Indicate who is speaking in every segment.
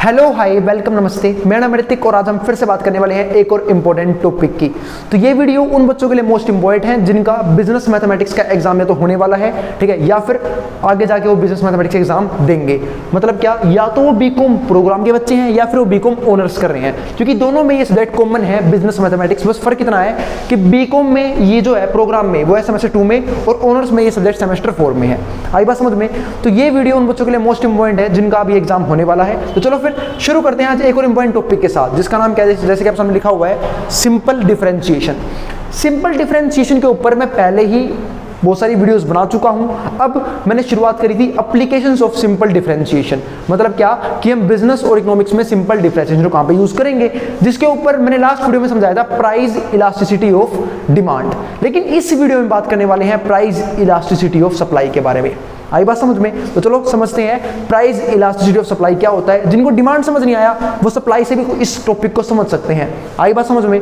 Speaker 1: Hello hi welcome नमस्ते, मेरा नाम ऋतिक और आज हम फिर से बात करने वाले हैं एक और इम्पोर्टेंट टॉपिक की। तो ये वीडियो उन बच्चों के लिए मोस्ट इंपॉर्टेंट है जिनका बिजनेस मैथमेटिक्स का एग्जाम या तो होने वाला है, ठीक है, या फिर आगे जाके वो बिजनेस मैथमेटिक्स एग्जाम देंगे। मतलब क्या, या तो वो बीकॉम प्रोग्राम के बच्चे हैं या फिर वो बीकॉम ऑनर्स कर रहे हैं, क्योंकि दोनों में ये सब्जेक्ट कॉमन है बिजनेस मैथमेटिक्स। बस फर्क इतना है कि बीकॉम में ये जो है प्रोग्राम में वो है सेमेस्टर 2 में और ऑनर्स में ये सब्जेक्ट सेमेस्टर 4 में है। आई बात समझ में? तो ये वीडियो उन बच्चों के लिए मोस्ट इंपॉर्टेंट है जिनका अभी एग्जाम होने वाला है। तो चलो फिर शुरू करते हैं आज एक और इंपॉर्टेंट टॉपिक के साथ, जिसका नाम क्या है, जैसे कि आप सामने लिखा हुआ है, सिंपल डिफरेंशिएशन। सिंपल डिफरेंशिएशन के ऊपर मैं पहले ही बहुत सारी वीडियोस बना चुका हूं। अब मैंने शुरुआत करी थी एप्लीकेशंस ऑफ सिंपल डिफरेंशिएशन। मतलब क्या कि हम बिजनेस और इकोनॉमिक्स में सिंपल डिफरेंशिएशन को कहां पे यूज करेंगे, जिसके ऊपर मैंने लास्ट वीडियो में समझाया था प्राइस इलास्टिसिटी ऑफ डिमांड। लेकिन इस वीडियो में बात करने वाले हैं प्राइस इलास्टिसिटी ऑफ सप्लाई के बारे में। आई बात समझ में? तो चलो समझते हैं प्राइस इलास्टिसिटी ऑफ सप्लाई क्या होता है। जिनको डिमांड समझ नहीं आया वो सप्लाई से भी इस टॉपिक को समझ सकते हैं। आई बात समझ में?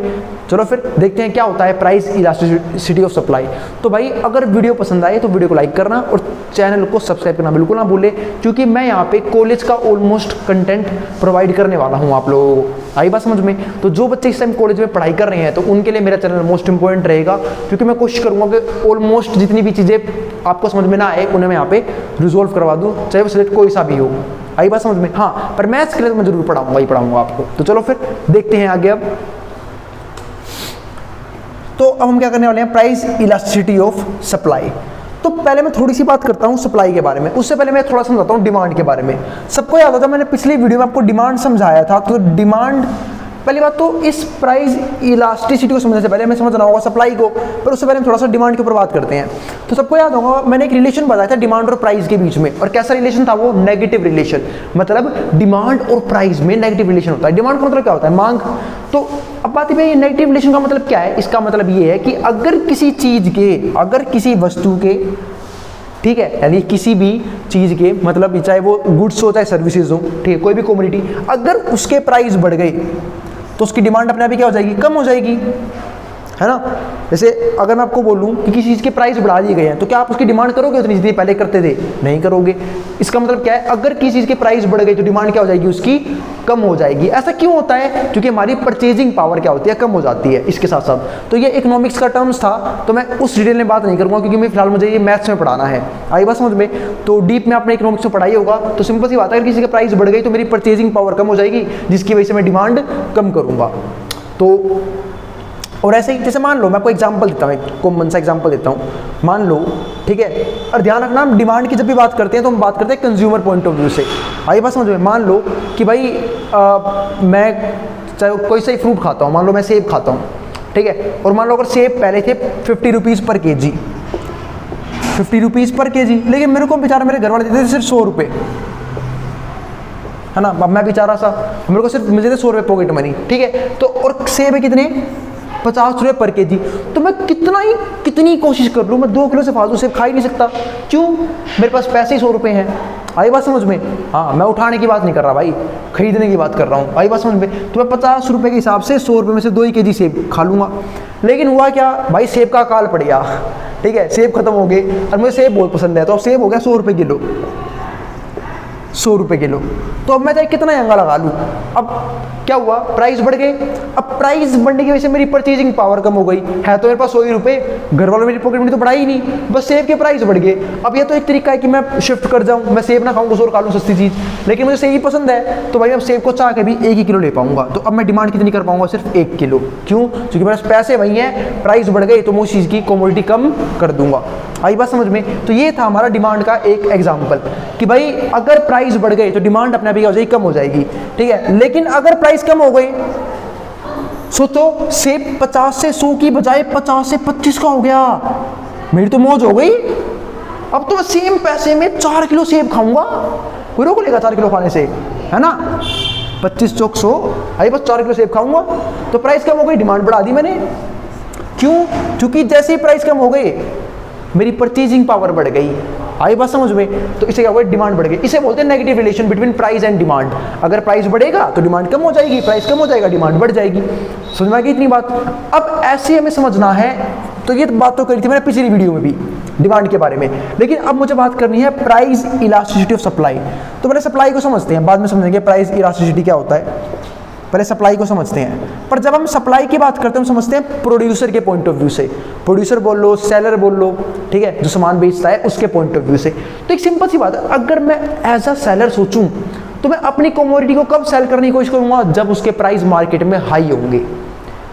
Speaker 1: चलो फिर देखते हैं क्या होता है प्राइस इलास्टिसिटी ऑफ सप्लाई। तो भाई अगर वीडियो पसंद आए तो वीडियो को लाइक करना और चैनल को सब्सक्राइब करना बिल्कुल ना भूले, क्योंकि मैं यहाँ पे कॉलेज का ऑलमोस्ट कंटेंट प्रोवाइड करने वाला हूँ आप लोगों को। आई बात समझ में? तो जो बच्चे इस टाइम कॉलेज में पढ़ाई कर रहे हैं तो उनके लिए मेरा चैनल मोस्ट इंपॉर्टेंट रहेगा, क्योंकि मैं कोशिश करूँगा कि ऑलमोस्ट जितनी भी चीज़ें आपको समझ में ना आए उन्हें मैं यहाँ पे रिजोल्व करवा दूँ, चाहे वो सब्जेक्ट कोई सा भी हो। आई बात समझ में? हाँ, पर मैथ्स के लिए तो मैं जरूर पढ़ाऊंगा ही पढ़ाऊंगा आपको। तो चलो फिर देखते हैं आगे। अब तो अब हम क्या करने वाले हैं, प्राइस इलास्टिसिटी ऑफ सप्लाई। तो पहले मैं थोड़ी सी बात करता हूं सप्लाई के बारे में, उससे पहले मैं थोड़ा समझाता हूं डिमांड के बारे में। सबको याद होता है मैंने पिछली वीडियो में आपको डिमांड समझाया था। तो डिमांड, पहली बात तो इस प्राइस इलास्टिसिटी को समझने से पहले हमें समझना होगा सप्लाई को, पर उससे पहले हम थोड़ा सा डिमांड के ऊपर बात करते हैं। तो सबको याद होगा मैंने एक रिलेशन बताया था डिमांड और प्राइस के बीच में, और कैसा रिलेशन था वो? Negative relation. मतलब डिमांड और प्राइस में नेगेटिव रिलेशन होता है। डिमांड का मतलब क्या होता है? मांग। तो अब बात है नेगेटिव रिलेशन का मतलब क्या है? इसका मतलब ये है कि अगर किसी चीज के, अगर किसी वस्तु के, ठीक है, यानी किसी भी चीज के, मतलब चाहे वो गुड्स हो चाहे सर्विसेज हो, ठीक है, कोई भी कमोडिटी, अगर उसके प्राइस बढ़ गए तो उसकी डिमांड अपने आप ही क्या हो जाएगी? कम हो जाएगी, है ना। जैसे अगर मैं आपको बोलूं कि किसी चीज़ के प्राइस बढ़ा दिए गए हैं तो क्या आप उसकी डिमांड करोगे उतनी जितनी पहले करते थे? नहीं करोगे। इसका मतलब क्या है? अगर किसी चीज़ के प्राइस बढ़ गए तो डिमांड क्या हो जाएगी? उसकी कम हो जाएगी। ऐसा क्यों होता है? क्योंकि हमारी परचेजिंग पावर क्या होती है? कम हो जाती है। इसके साथ साथ तो ये इकोनॉमिक्स का टर्म्स था, तो मैं उस डिटेल में बात नहीं करूँगा, क्योंकि मैं फिलहाल मुझे ये मैथ्स में पढ़ाना है। आई बात समझ में? तो डीप में आपने इकोनॉमिक्स में पढ़ाई होगा। तो सिंपल सी बात है, अगर किसी का प्राइस बढ़ गई तो मेरी परचेजिंग पावर कम हो जाएगी, जिसकी वजह से मैं डिमांड कम करूँगा। तो और ऐसे ही जैसे मान लो, मैं आपको एग्जांपल देता हूँ, एक कॉमन सा एग्जांपल देता हूँ। मान लो, ठीक है, और ध्यान रखना डिमांड की जब भी बात करते हैं तो हम बात करते हैं कंज्यूमर पॉइंट ऑफ व्यू से। आई बात समझ में? मान लो कि भाई मैं चाहे कोई सा ही फ्रूट खाता हूँ, मान लो मैं सेब खाता हूँ, ठीक है, और मान लो अगर सेब पहले थे 50 रुपीज़ पर केजी, 50 रुपीज़ पर केजी, लेकिन मेरे को बेचारा मेरे घर वाले देते थे सिर्फ 100 रुपये, है ना। अब मैं बेचारा सा, मेरे को सिर्फ मिलते थे 100 रुपये पॉकेट मनी, ठीक है। तो और सेब है कितने? 50 रुपये पर केजी। तो मैं कितनी कोशिश कर लूँ, मैं 2 किलो से फालतू सेब खा ही नहीं सकता। क्यों? मेरे पास पैसे ही 100 रुपये हैं। आई बात समझ में? हाँ, मैं उठाने की बात नहीं कर रहा भाई, खरीदने की बात कर रहा हूँ। आई बात समझ में? तो मैं 50 रुपये के हिसाब से 100 रुपये में से 2 ही केजी सेब खा लूँगा। लेकिन हुआ क्या भाई, सेब का अकाल पड़ गया, ठीक है, सेब खत्म हो गए, और मुझे सेब बहुत पसंद है, तो अब सेब हो गया 100 रुपये किलो, 100 रुपये किलो। तो अब मैं चाहे कितना महंगा लगा लूँ, अब क्या हुआ? प्राइस बढ़ गए। अब प्राइस बढ़ने की वजह से मेरी परचेजिंग पावर कम हो गई है, तो मेरे पास 100 रुपये, घर वालों मेरी पॉकेट मनी तो बढ़ाई ही नहीं, बस सेब के प्राइस बढ़ गए। अब ये तो एक तरीका है कि मैं शिफ्ट कर जाऊँ, मैं सेब ना खाऊँ, कुछ और खा लूँ सस्ती चीज़, लेकिन मुझे सेब ही पसंद है, तो भाई अब सेब को चाह के भी 1 ही किलो ले पाऊंगा। तो अब मैं डिमांड कितनी कर पाऊंगा? सिर्फ 1 किलो। क्यों? क्योंकि मेरे पास पैसे वही हैं, प्राइस बढ़ गए तो मैं उस चीज़ की कमोडिटी कम कर दूंगा। आई बात समझ में? तो ये था हमारा डिमांड का एक एग्जाम्पल कि भाई अगर प्राइस बढ़ गए तो डिमांड अपने आप ही हो जाएगी, कम हो जाएगी, ठीक है। लेकिन अगर प्राइस कम हो गई, सोचो सेब 50 से 100 की बजाय 50 से 25 का हो गया, मेरी तो मौज हो गई। अब तो मैं सेम पैसे में 4 किलो सेब खाऊंगा, कोई रोक लेगा 4 किलो खाने से, है ना। 25 चौक 100, आई बस 4 किलो सेब खाऊंगा। तो प्राइस कम हो गई, डिमांड बढ़ा दी मैंने। क्यों? क्योंकि जैसे ही प्राइस कम हो गई मेरी परचेजिंग पावर बढ़ गई। आई बात समझ में? तो इसे क्या हुआ? डिमांड बढ़ गई। इसे बोलते हैं negative relation between price and demand. अगर प्राइस बढ़ेगा तो डिमांड कम हो जाएगी, प्राइस कम हो जाएगा डिमांड बढ़ जाएगी। समझ में आ गई इतनी बात? अब ऐसे हमें समझना है। तो ये बात तो करी थी मैंने पिछली वीडियो में भी, डिमांड के बारे में। लेकिन अब मुझे बात करनी है प्राइस इलास्टिसिटी ऑफ सप्लाई। तो पहले सप्लाई को समझते हैं, बाद में समझेंगे प्राइस इलास्टिसिटी क्या होता है। पहले सप्लाई को समझते हैं। पर जब हम सप्लाई की बात करते हैं हम समझते हैं प्रोड्यूसर के पॉइंट ऑफ व्यू से। प्रोड्यूसर बोल लो, सेलर बोल लो, ठीक है, जो सामान बेचता है उसके पॉइंट ऑफ व्यू से। तो एक सिंपल सी बात है, अगर मैं एज अ सेलर सोचूं तो मैं अपनी कमोडिटी को कब सेल करने की कोशिश करूंगा, जब उसके प्राइस मार्केट में हाई होंगे,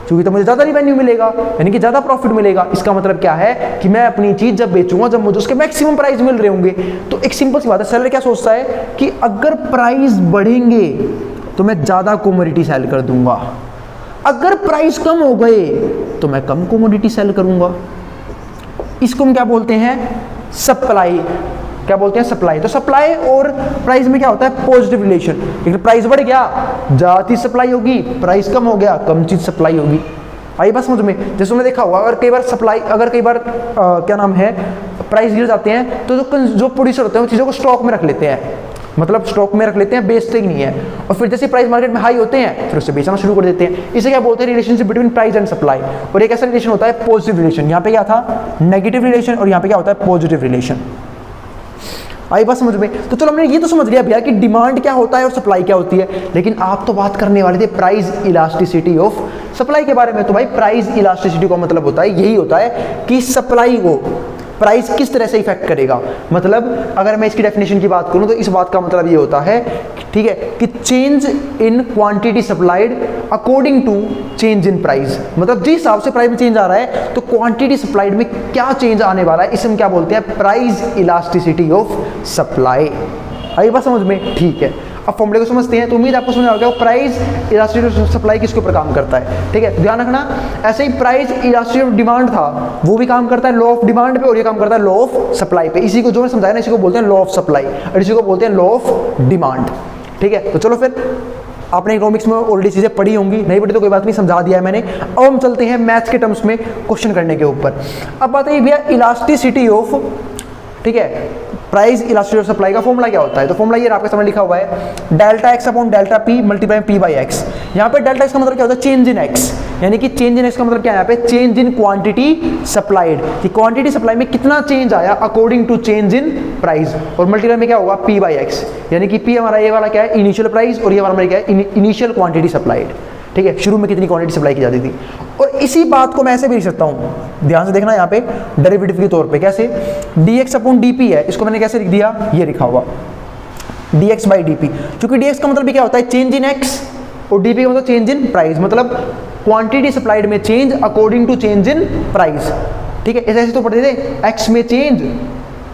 Speaker 1: क्योंकि तो मुझे ज़्यादा रिवेन्यू मिलेगा, यानी कि ज़्यादा प्रॉफिट मिलेगा। इसका मतलब क्या है कि मैं अपनी चीज़ जब बेचूंगा जब मुझे उसके मैक्सिमम प्राइस मिल रहे होंगे। तो एक सिंपल सी बात है, सेलर क्या सोचता है कि अगर प्राइस बढ़ेंगे तो मैं ज़्यादा कमोडिटी सेल कर दूंगा, अगर प्राइस कम हो गए तो मैं कम कमोडिटी सेल करूंगा। इसको हम क्या बोलते हैं, सप्लाई। क्या बोलते हैं, सप्लाई। तो सप्लाई और प्राइस में क्या होता है, पॉजिटिव रिलेशन। लेकिन प्राइस बढ़ गया ज़्यादा चीज सप्लाई होगी, प्राइस कम हो गया कम चीज सप्लाई होगी। आई बात समझ में। जैसे हमने देखा होगा, अगर कई बार सप्लाई, अगर कई बार क्या नाम है, प्राइस गिर जाते हैं तो जो प्रोड्यूसर होते हैं वो चीज़ों को स्टॉक में रख लेते हैं, मतलब स्टॉक में रख लेते हैं, बेचते ही नहीं है। और फिर जैसे प्राइस मार्केट में हाई होते हैं फिर उससे बेचना शुरू कर देते हैं। इसे क्या बोलते हैं, relationship between price and supply. और एक ऐसा रिलेशन होता है पॉजिटिव रिलेशन। यहाँ पे क्या था, नेगेटिव रिलेशन, और यहाँ पे क्या होता है, पॉजिटिव रिलेशन। आई बात समझ में। तो चलो हमने ये तो समझ लिया भैया कि डिमांड क्या होता है और सप्लाई क्या होती है, लेकिन आप तो बात करने वाले थे प्राइस इलास्टिसिटी ऑफ सप्लाई के बारे में। तो भाई प्राइस इलास्टिसिटी का मतलब होता है, यही होता है कि सप्लाई को प्राइस किस तरह से इफेक्ट करेगा। मतलब अगर मैं इसकी डेफिनेशन की बात करूं तो इस बात का मतलब ये होता है, ठीक है, कि change in quantity supplied according to change in price. मतलब जिस हिसाब से प्राइस में चेंज आ रहा है तो क्वांटिटी सप्लाइड में क्या चेंज आने वाला है, इसे हम क्या बोलते हैं, प्राइस इलास्टिसिटी ऑफ सप्लाई। आई बात समझ में, ठीक है। अब फॉर्मूले को समझते हैं। तो उम्मीद आपको समझ आ गया प्राइस इलास्टिसिटी ऑफ सप्लाई किसके ऊपर काम करता है, ठीक है, ध्यान रखना। ऐसे ही प्राइस इलास्टिसिटी ऑफ डिमांड था, वो भी काम करता है लॉ ऑफ डिमांड पे, और ये काम करता है लॉ ऑफ सप्लाई पे। इसी को जो मैं समझाया ना, इसी को बोलते हैं लॉ ऑफ सप्लाई और इसी को बोलते हैं लॉ ऑफ डिमांड, ठीक है। तो चलो फिर, आपने इकोनॉमिक्स में ऑलरेडी चीज़ें पढ़ी होंगी, नहीं पढ़ी तो कोई बात नहीं, समझा दिया है मैंने। अब हम चलते हैं मैथ्स के टर्म्स में क्वेश्चन करने के ऊपर। अब बात है भैया इलास्टिसिटी ऑफ, ठीक है, प्राइस इलास्टिसिटी ऑफ सप्लाई का फॉर्मूला क्या होता है। तो फॉर्मूला ये आपके सामने लिखा हुआ है, delta x upon delta P multiply P by x. यहाँ पे डेल्टा एक्स का मतलब क्या होता है, चेंज इन एक्स, यानी कि चेंज इन एक्स का मतलब क्या है, यहाँ पे चेंज इन क्वांटिटी सप्लाइड, कि क्वांटिटी सप्लाई में कितना चेंज आया according to change in price. और मल्टीप्लाई में क्या होगा, पी बाई एक्स, यानी कि पी हमारा ये वाला क्या है, इनिशियल प्राइस, और ये वाला हमारा क्या है, इनिशियल क्वांटिटी सप्लाइड, ठीक है, शुरू में कितनी क्वांटिटी सप्लाई की जाती थी। और इसी बात को मैं ऐसे भी लिख सकता हूँ, ध्यान से देखना यहाँ पे डेरिवेटिव के तौर पे, कैसे, dx अपॉन dp है, इसको मैंने कैसे लिख दिया, ये लिखा हुआ dx बाई dp, क्योंकि dx का मतलब भी क्या होता है, चेंज इन x, और dp का मतलब चेंज इन प्राइस, मतलब क्वांटिटी सप्लाइड में change according to change in price, ठीक है। ऐसे तो पढ़ते थे, x में चेंज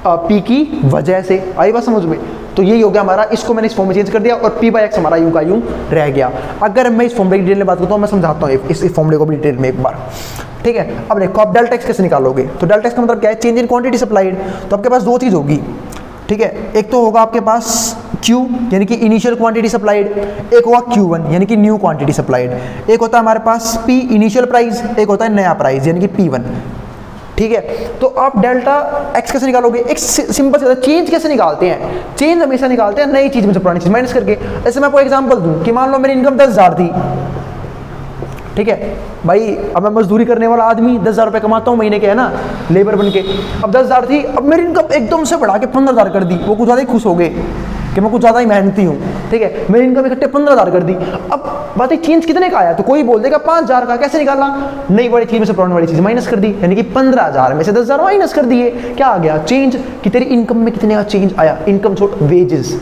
Speaker 1: p की वजह से। आई बात समझ में। तो यही हो गया हमारा, इसको मैंने इस फॉर्म में चेंज कर दिया और p बाई एक्स हमारा यूं का यूं रह गया। अगर मैं इस फॉर्मूले की डिटेल में बात करता हूँ, मैं समझाता हूँ इस फॉर्मूले को भी डिटेल में एक बार, ठीक है। अब देखो, आप डेल्टा एक्स कैसे निकालोगे। तो डेल्टा एक्स का मतलब क्या है, चेंज इन क्वांटिटी सप्लाइड। तो आपके पास दो चीज़ होगी, ठीक है, एक तो होगा आपके पास Q यानी कि इनिशियल क्वांटिटी सप्लाइड, एक होगा Q1 यानी कि न्यू क्वांटिटी सप्लाइड, एक होता है हमारे पास P इनिशियल प्राइस, एक होता है नया प्राइस यानी कि P1, ठीक है। तो आप डेल्टा एक्स कैसे निकालोगे, एक सिंपल से चेंज कैसे निकालते हैं, चेंज हमेशा निकालते हैं नई चीज में से पुरानी चीज माइनस करके। ऐसे मैं आपको एग्जांपल दूं कि मान लो मेरी इनकम 10,000 थी, ठीक है भाई, अब मैं मजदूरी करने वाला आदमी 10,000 रुपये कमाता हूँ महीने के, है ना, लेबर बन के। अब 10,000 थी, अब मेरी इनकम एकदम से बढ़ा के 15,000 कर दी, वो कुछ ज़्यादा ही खुश हो गए कि मैं कुछ ज़्यादा ही मेहनती हूँ, ठीक है, मेरी इनकम इकट्ठे 15,000 कर दी। अब बात है चेंज कितने का आया, तो कोई बोल देगा 5,000 का, कैसे निकालना, नई वाली चीज में से पुरानी वाली चीज माइनस कर दी, यानी कि 15,000 में से 10,000 माइनस कर दिए, क्या आ गया, चेंज, कि तेरी इनकम में कितने का चेंज आया। इनकम छोड़, वेजेस,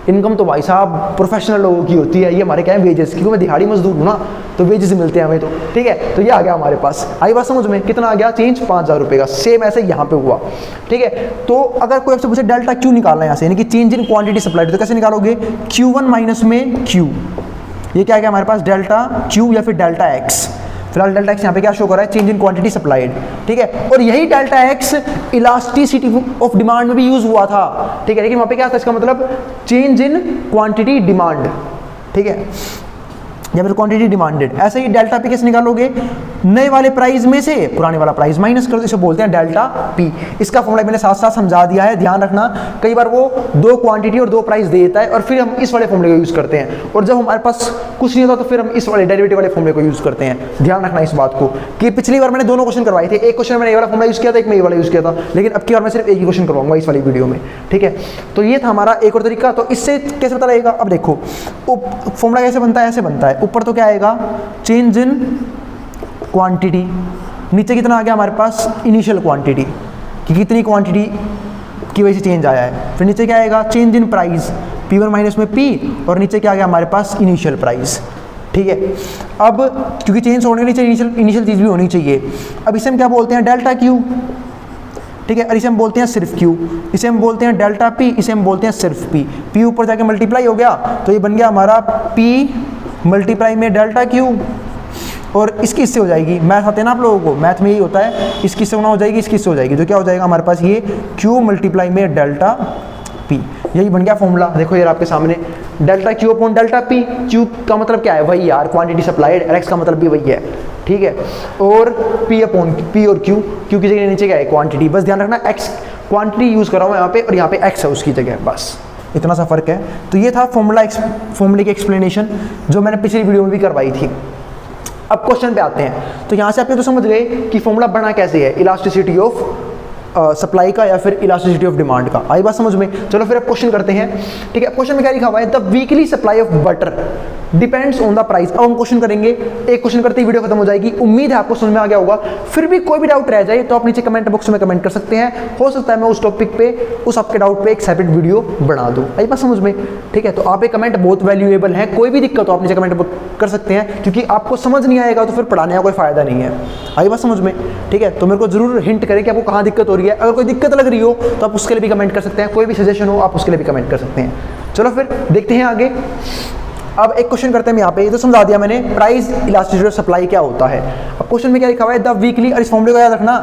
Speaker 1: इनकम तो भाई साहब प्रोफेशनल लोगों की होती है, ये हमारे क्या है वेजेस, क्योंकि मैं दिहाड़ी मजदूर हूँ ना, तो वेजेस मिलते हैं हमें, तो ठीक है। तो ये आ गया हमारे पास, आई बात समझ में, कितना आ गया चेंज, 5,000 रुपये का। सेम ऐसे यहाँ पे हुआ, ठीक है। तो अगर कोई आपसे पूछे डेल्टा क्यू निकालना है यहाँ से, यानी कि चेंज इन क्वांटिटी सप्लाइड, तो कैसे निकालोगे, Q1 माइनस में Q, ये क्या आ गया हमारे पास, डेल्टा Q या फिर डेल्टा एक्स। फिलहाल डेल्टा एक्स यहाँ पे क्या शो कर रहा है, चेंज इन क्वांटिटी सप्लाइड, ठीक है। और यही delta x elasticity of demand में भी यूज हुआ था, ठीक है, लेकिन वहाँ पे क्या था, इसका मतलब चेंज इन क्वांटिटी डिमांड, ठीक है। या फिर क्वांटिटी डिमांडेड। ऐसे ही डेल्टा पी कैसे निकालोगे, नए वाले प्राइस में से पुराने वाला प्राइस माइनस कर दो, इसे बोलते हैं डेल्टा पी। इसका फॉर्मूला मैंने साथ साथ समझा दिया है, ध्यान रखना। कई बार वो दो क्वांटिटी और दो प्राइस दे देता है और फिर हम इस वाले फॉर्मूले को यूज करते हैं, और जब हमारे पास कुछ नहीं होता तो फिर हम इस वाले डेरिवेटिव वाले फॉर्मूले को यूज करते हैं। ध्यान रखना इस बात को कि पिछली बार मैंने दोनों क्वेश्चन करवाए थे, एक क्वेश्चन मैंने ये वाला फॉर्मूला यूज किया था, एक में ये वाला यूज किया था, लेकिन अब की बार मैं सिर्फ एक ही क्वेश्चन करवाऊंगा इस वाली वीडियो में, ठीक है। तो ये था हमारा एक और तरीका। तो इससे कैसे पता लगेगा, अब देखो फॉर्मूला कैसे बनता है, ऐसे बनता है। ऊपर तो क्या आएगा, चेंज इन क्वांटिटी, नीचे कितना आ गया हमारे पास, इनिशियल क्वांटिटी, कि कितनी क्वांटिटी की वजह से चेंज आया है। फिर नीचे क्या आएगा, change in price, P1 minus में P, और नीचे क्या आ गया हमारे पास, इनिशियल प्राइस, ठीक है। अब क्योंकि चेंज होने के नीचे इनिशियल चीज़ भी होनी चाहिए। अब इसे हम क्या बोलते हैं, डेल्टा क्यू, ठीक है। और इसे हम बोलते हैं सिर्फ क्यू, इसे हम बोलते हैं डेल्टा पी, इसे हम बोलते हैं सिर्फ पी। पी ऊपर जाके मल्टीप्लाई हो गया तो ये बन गया हमारा पी मल्टीप्लाई में डेल्टा क्यू, और इसकी इससे हो जाएगी, मैथ आते हैं ना आप लोगों को, मैथ में यही होता है, इसकी इससे हो जाएगी, इसकी इससे हो जाएगी, तो क्या हो जाएगा हमारे पास ये क्यू मल्टीप्लाई में डेल्टा पी। यही बन गया फॉर्मूला। देखो यार आपके सामने, delta Q upon delta P. Q का मतलब क्या है, वही यार क्वांटिटी सप्लाइड, एक्स का मतलब भी वही है, ठीक है। और पी अपॉन पी और क्यू, क्यू की जगह नीचे क्या है, क्वांटिटी। बस ध्यान रखना एक्स क्वांटिटी यूज कर रहा हूँ यहाँ पे, और यहाँ पे एक्स है उसकी जगह, बस इतना सा फर्क है। तो ये था फॉर्मूले की एक्सप्लेनेशन जो मैंने पिछली वीडियो में भी करवाई थी। अब क्वेश्चन पे आते हैं। तो यहाँ से आप ये तो समझ गए कि फॉर्मूला बना कैसे है, इलास्टिसिटी ऑफ सप्लाई का या फिर इलास्टिसिटी ऑफ डिमांड का। आई बात समझ में। चलो फिर अब क्वेश्चन करते हैं, ठीक है। क्वेश्चन में क्या लिखा हुआ है, the weekly supply of butter depends on the price. अब हम क्वेश्चन करेंगे, एक क्वेश्चन करते ही वीडियो खत्म हो जाएगी। उम्मीद है आपको समझ में आ गया होगा। फिर भी कोई भी डाउट रह जाए तो आप नीचे कमेंट बॉक्स में कमेंट कर सकते हैं, हो सकता है मैं उस टॉपिक पे, उस आपके डाउट पे एक सेपरेट वीडियो बना दूं। आई बात समझ में, ठीक है। तो आप एक कमेंट बहुत वैल्यूएबल है, कोई भी दिक्कत हो आप नीचे कमेंट कर सकते हैं, क्योंकि आपको समझ नहीं आएगा तो फिर पढ़ाने का कोई फायदा नहीं है। आई बात समझ में, ठीक है। तो मेरे को जरूर हिंट करें कि आपको कहाँ दिक्कत हो रही है। अगर कोई दिक्कत लग रही हो तो आप उसके लिए भी कमेंट कर सकते हैं, कोई भी सजेशन हो आप उसके लिए भी कमेंट कर सकते हैं। चलो फिर देखते हैं आगे। अब एक क्वेश्चन करते हैं यहाँ पे, ये तो समझा दिया मैंने, प्राइस इलास्टिसिटी ऑफ सप्लाई क्या होता है। अब क्वेश्चन में क्या लिखा हुआ है, द वीकली, और इस फॉर्मूले को याद रखना,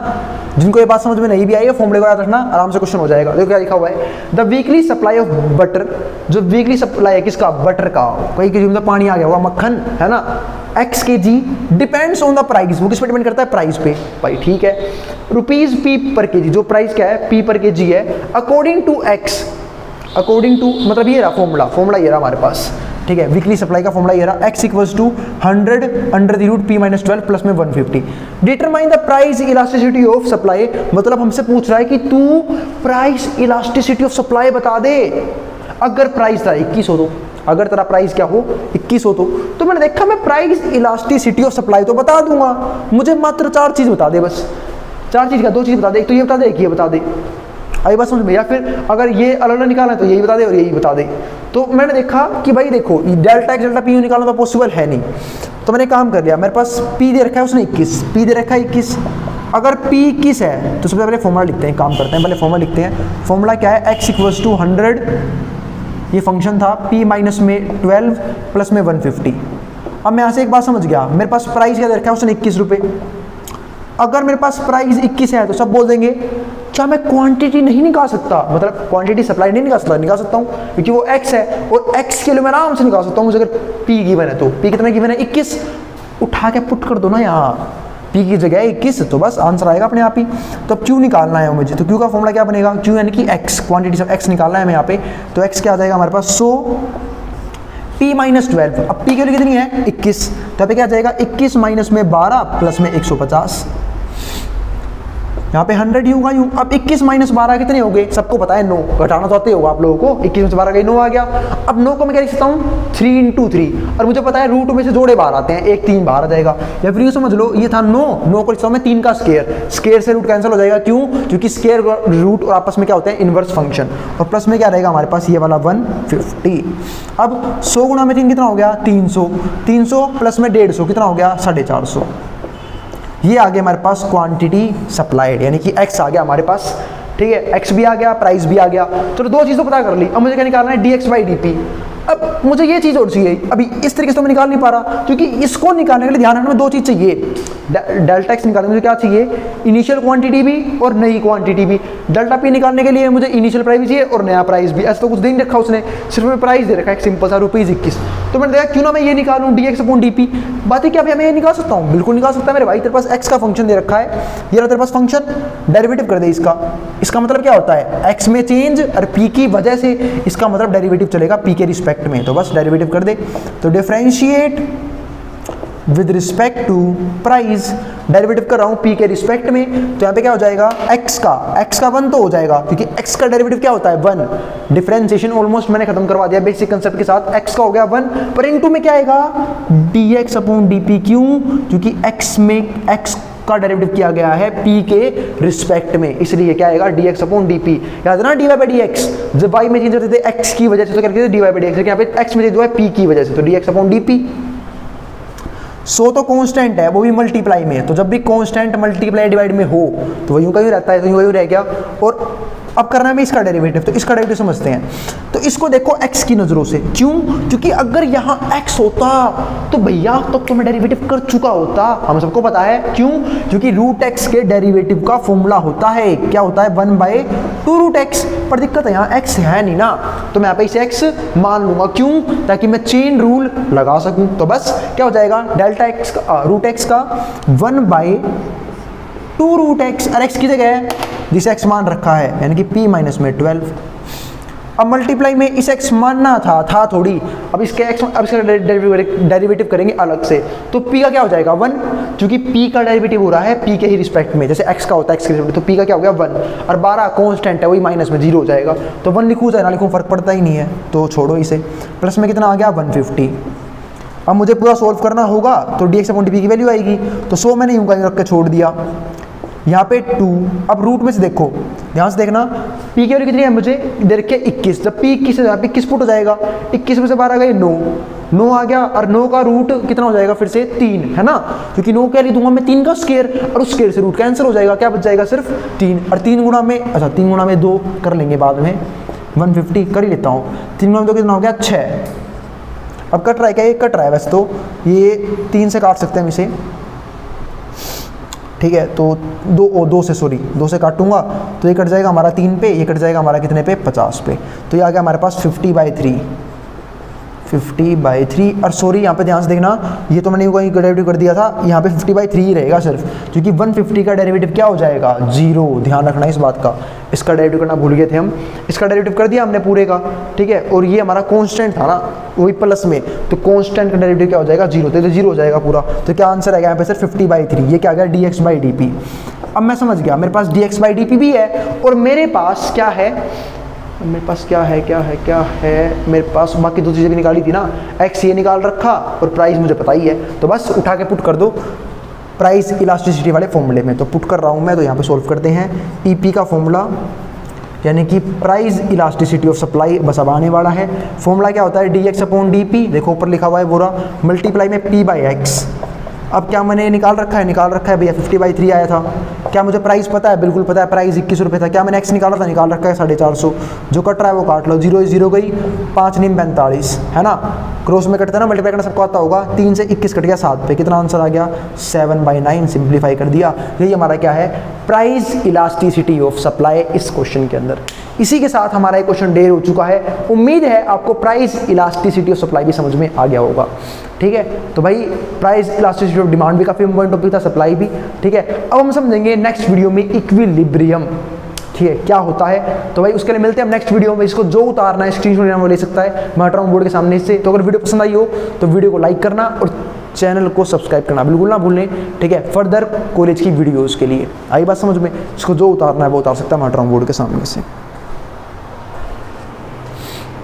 Speaker 1: जिनको ये बात समझ में नहीं भी आई है फॉर्मूले को याद रखना, आराम से क्वेश्चन हो जाएगा। देखो क्या लिखा हुआ है, the weekly supply of butter, जो वीकली सप्लाई है किसका, बटर का, कोई के में पानी आ गया होगा, मक्खन है ना, एक्स के जी, डिपेंड्स ऑन द प्राइस, वो किस पे डिपेंड करता है, प्राइस पे, भाई ठीक है। रुपीज पी पर के जी, जो प्राइस क्या है, पी पर के जी है, according to x, according to मतलब ये रहा फॉर्मूला ये रहा हमारे पास, ठीक है। वीकली सप्लाई का फॉर्मूला ये रहा, x equals to 100 under the root p minus 12 plus में 150। Determine the price elasticity of supply, मतलब हमसे पूछ रहा है कि तू प्राइस इलास्टिसिटी ऑफ सप्लाई बता दे। अगर प्राइस था 21 हो तो, अगर तेरा प्राइस क्या हो 21 हो तो मैंने देखा मैं प्राइस इलास्टिसिटी ऑफ सप्लाई तो बता दूंगा, मुझे मात्र 4 चीज़ बता दे, बस 4 चीज़ का 2 चीज़ बता दे, एक तो ये बता दे, एक ये बता दे। आई बात समझ में, या फिर अगर ये अलग अलग निकालना है तो यही बता दे और यही बता दे। तो मैंने देखा कि भाई देखो डेल्टा एक्स डेल्टा पी निकालना तो पॉसिबल है नहीं, तो मैंने काम कर लिया, मेरे पास पी दे रखा है उसने 21, पी दे रखा है 21, अगर पी 21 है तो सबसे पहले फॉर्मूला लिखते हैं, काम करते हैं, पहले फॉर्मूला लिखते हैं। फॉर्मूला क्या है, एक्स इक्वल्स टू 100, ये फंक्शन था, पी माइनस में 12 प्लस में 150। अब मैं यहाँ से एक बात समझ गया, मेरे पास प्राइस क्या दे रखा है उसने 21 रुपये। अगर मेरे पास प्राइस 21 है तो सब बोल देंगे क्या मैं क्वांटिटी नहीं निकाल सकता, मतलब क्वांटिटी सप्लाई नहीं निकाल सकता हूँ, क्योंकि वो x है और x के लिए मैं आराम से निकाल सकता हूँ। मुझे अगर p गिवन है तो p कितना गिवन है 21, उठा के पुट कर दो ना यहाँ, p की जगह 21 तो बस आंसर आएगा अपने आप ही। तो अब q निकालना है मुझे, तो q का फॉर्मूला क्या बनेगा, q यानी कि x, क्वांटिटी सब x निकालना है हमें यहाँ पे, तो x क्या आ जाएगा हमारे पास 100 p माइनस 12। अब p के लिए कितनी है 21, तो यहाँ पे क्या आ जाएगा 21 माइनस में 12 प्लस में 150, यहाँ पे 100 ही होगा यूं। अब 21 माइनस 12 कितने हो गए, सबको पता है 9, घटाना तो आते होगा आप लोगों को, 21 में से 12 का 9 आ गया। अब 9 को मैं क्या लिख सकता हूँ 3 इंटू 3, और मुझे पता है रूट में से जोड़े बाहर आते हैं, एक 3 बाहर आ जाएगा, या फिर ये समझ लो ये था 9 को लिखता हूँ मैं 3 का स्केयर, स्केयर से रूट कैंसिल हो जाएगा, क्यों, क्योंकि स्केयर रूट और आपस में क्या होते हैं इनवर्स फंक्शन, और प्लस में क्या रहेगा हमारे पास ये वाला 150। अब 100 गुणा में 3 कितना हो गया 300, 300 प्लस में 150 कितना हो गया 450। ये आ गया हमारे पास क्वांटिटी सप्लाइड, यानी कि x आ गया हमारे पास, ठीक है, x भी आ गया, प्राइस भी आ गया। चलो 2 चीज़ तो पता कर ली, अब मुझे क्या निकालना है dx बाई dt। अब मुझे ये चीज़ और चाहिए, अभी इस तरीके से तो मैं निकाल नहीं पा रहा, क्योंकि इसको निकालने के लिए ध्यान रखना 2 चीज़ चाहिए। डेल्टा x निकालने में मुझे क्या चाहिए, इनिशियल क्वांटिटी भी और नई क्वांटिटी भी। डेल्टा p निकालने के लिए मुझे इनिशियल प्राइस भी चाहिए और नया प्राइस भी। ऐसा तो कुछ दे नहीं रखा उसने, सिर्फ प्राइस दे रखा है, एक सिंपल सा ₹21। तो मैंने देखा क्यों ना मैं ये निकालूं dx अपॉन dt। बात है क्या भाई मैं ये निकाल सकता हूँ, बिल्कुल निकाल सकता है मेरे भाई। तेरे पास x का फंक्शन दे रखा है, ये रहा तेरे पास फंक्शन, डेरिवेटिव कर दे इसका। इसका मतलब क्या होता है x में चेंज और p की वजह से इसका मतलब डेरिवेटिव चलेगा p के रिस्पेक्ट में, तो बस डेरिवेटिव कर दे। तो differentiate with respect to price, derivative कर रहा हूँ p के रिस्पेक्ट में, तो यहाँ पे क्या हो जाएगा x का 1 तो हो जाएगा क्योंकि x का डेरिवेटिव क्या होता है 1। डिफरेंशिएशन ऑलमोस्ट मैंने खत्म करवा दिया बेसिक कंसेप्ट के साथ। x का हो गया 1 पर इनटू में क्या आएगा dx अपॉन dp, क्यों? क्योंकि x में x का डेरिवेटिव किया गया है p के रिस्पेक्ट में, इसलिए क्या आएगा dx अपॉन dp। याद है ना dy बाई dx, जब y में चेंज होते थे x की वजह से तो करके dy बाई dx, यहाँ पे x में चेंज हुआ है p की वजह से तो dx अपॉन dp। सो तो कांस्टेंट है, वो भी मल्टीप्लाई में, तो जब भी कांस्टेंट मल्टीप्लाई डिवाइड में हो तो वो यूं का यूं रहता है, तो यूं का यूं रह गया। और अब करना है मैं इसका डेरिवेटिव, तो इसका डेरिवेटिव समझते हैं। तो इसको देखो x की नज़रों से, क्यों? क्योंकि अगर यहाँ x होता तो भैया तब तो मैं डेरिवेटिव कर चुका होता, हम सबको पता है। क्यों? क्योंकि रूट x के डेरिवेटिव का फॉर्मूला होता है, क्या होता है 1/2 रूट x। पर दिक्कत है यहाँ x है नहीं ना, तो मैं यहाँ पे इसे x मान लूंगा, क्यों? ताकि मैं चेन रूल लगा सकूं। तो बस क्या हो जाएगा डेल्टा x का रूट x का 1/2 रूट x, और x की जगह है जिसे x मान रखा है यानी कि p माइनस में 12। अब मल्टीप्लाई में इस x मानना था थोड़ी, अब इसके x अब इसका डेरिवेटिव करेंगे अलग से, तो p का क्या हो जाएगा 1, क्योंकि p का डेरिवेटिव हो रहा है p के ही रिस्पेक्ट में, जैसे x का होता है x के रिस्पेक्ट, तो p का क्या हो गया 1 और 12 कांस्टेंट है वही माइनस में 0 हो जाएगा। तो 1 लिखूँ चाहे ना लिखूँ फर्क पड़ता ही नहीं है, तो छोड़ो इसे। प्लस में कितना आ गया 150। अब मुझे पूरा सोल्व करना होगा तो dx अपॉन dp की वैल्यू आएगी, तो 100 मैंने यूं का यूं रख के छोड़ दिया, यहाँ पे 2। अब रूट में से देखो, ध्यान से देखना p की वैल्यू कितनी है मुझे दे रखे 21, जब p 21 है यहाँ पे 21 पुट हो जाएगा, 21 में से 12 गए 9 आ गया, और 9 का रूट कितना हो जाएगा फिर से 3, है ना, क्योंकि 9 क्या लिख दूंगा मैं 3 का स्क्वायर, और उस स्क्वायर से रूट कैंसिल हो जाएगा, क्या बच जाएगा सिर्फ 3, और 3 गुणा में 2 कर लेंगे बाद में, 150 कर ही लेता हूँ। 3 गुणा में 2 कितना हो गया 6। अब कट रहा है क्या? ये कट रहा है वैसे तो, ये 3 से काट सकते हैं हम इसे, ठीक है। तो 2 से काटूंगा तो ये कट जाएगा हमारा 3 पे, ये कट जाएगा हमारा कितने पे 50 पे, तो ये आ गया हमारे पास 50/3। और सॉरी यहाँ पे ध्यान से देखना, ये तो मैंने कोई डेरिवेटिव कर दिया था, यहाँ पे 50/3 ही रहेगा सिर्फ, क्योंकि 150 का डेरिवेटिव क्या हो जाएगा 0, ध्यान रखना इस बात का। इसका डेरिवेटिव करना भूल गए थे हम, इसका डेरिवेटिव कर दिया हमने पूरे का, ठीक है। और ये हमारा कांस्टेंट था ना वही प्लस में, तो कांस्टेंट का डेरिवेटिव क्या हो जाएगा 0, तो 0 हो जाएगा पूरा। तो क्या आंसर आएगा यहाँ पे सर 50/3, ये क्या आ गया dx/dp। अब मैं समझ गया मेरे पास dx/dp भी है, और मेरे पास क्या है, मेरे पास बाकी 2 चीज़ें भी निकाली थी ना, x ये निकाल रखा और प्राइस मुझे पता ही है, तो बस उठा के पुट कर दो प्राइस इलास्टिसिटी वाले फॉर्मूले में। तो पुट कर रहा हूँ मैं, तो यहाँ पे सॉल्व करते हैं। EP का फॉर्मूला यानी कि प्राइस इलास्टिसिटी ऑफ सप्लाई बस अब आने वाला है। फॉर्मूला क्या होता है dx अपॉन dp, देखो ऊपर लिखा हुआ है पूरा, मल्टीप्लाई में p/x। अब क्या मैंने निकाल रखा है भैया 50/3 आया था। क्या मुझे प्राइस पता है? बिल्कुल पता है, प्राइस 21 रुपये था। क्या मैंने x निकाला था? निकाल रखा है 450। जो कट रहा है वो काट लो, 0 गई, 5 9 45, है ना, क्रॉस में कटता है ना, मल्टीप्लाई करना सबको आता होगा। 3 से 21 कट गया 7 पे, कितना आंसर आ गया 7/9। सिंप्लीफाई कर दिया, यही हमारा क्या है प्राइस इलास्टिसिटी ऑफ सप्लाई इस क्वेश्चन के अंदर। इसी के साथ हमारा एक क्वेश्चन ढेर हो चुका है। उम्मीद है आपको प्राइस इलास्टिसिटी ऑफ सप्लाई भी समझ में आ गया होगा, ठीक है। तो भाई प्राइस इलास्टिसिटी ऑफ डिमांड भी काफ़ी इंपॉर्टेंट टॉपिक था, सप्लाई भी, ठीक है। अब हम समझेंगे नेक्स्ट वीडियो में इक्विलिब्रियम, ठीक है, क्या होता है। तो भाई उसके लिए मिलते हैं हम नेक्स्ट वीडियो में। इसको जो उतारना है स्क्रीनशॉट लेना वो ले सकता है, मैं हट रहा हूँ बोर्ड के सामने से। तो अगर वीडियो पसंद आई हो तो वीडियो को लाइक करना और चैनल को सब्सक्राइब करना बिल्कुल ना भूलें, ठीक है, फर्दर कॉलेज की वीडियोज़ के लिए। आई बात समझ में? इसको जो उतारना है वो उतार सकता है, मैं हट रहा हूँ बोर्ड के सामने से।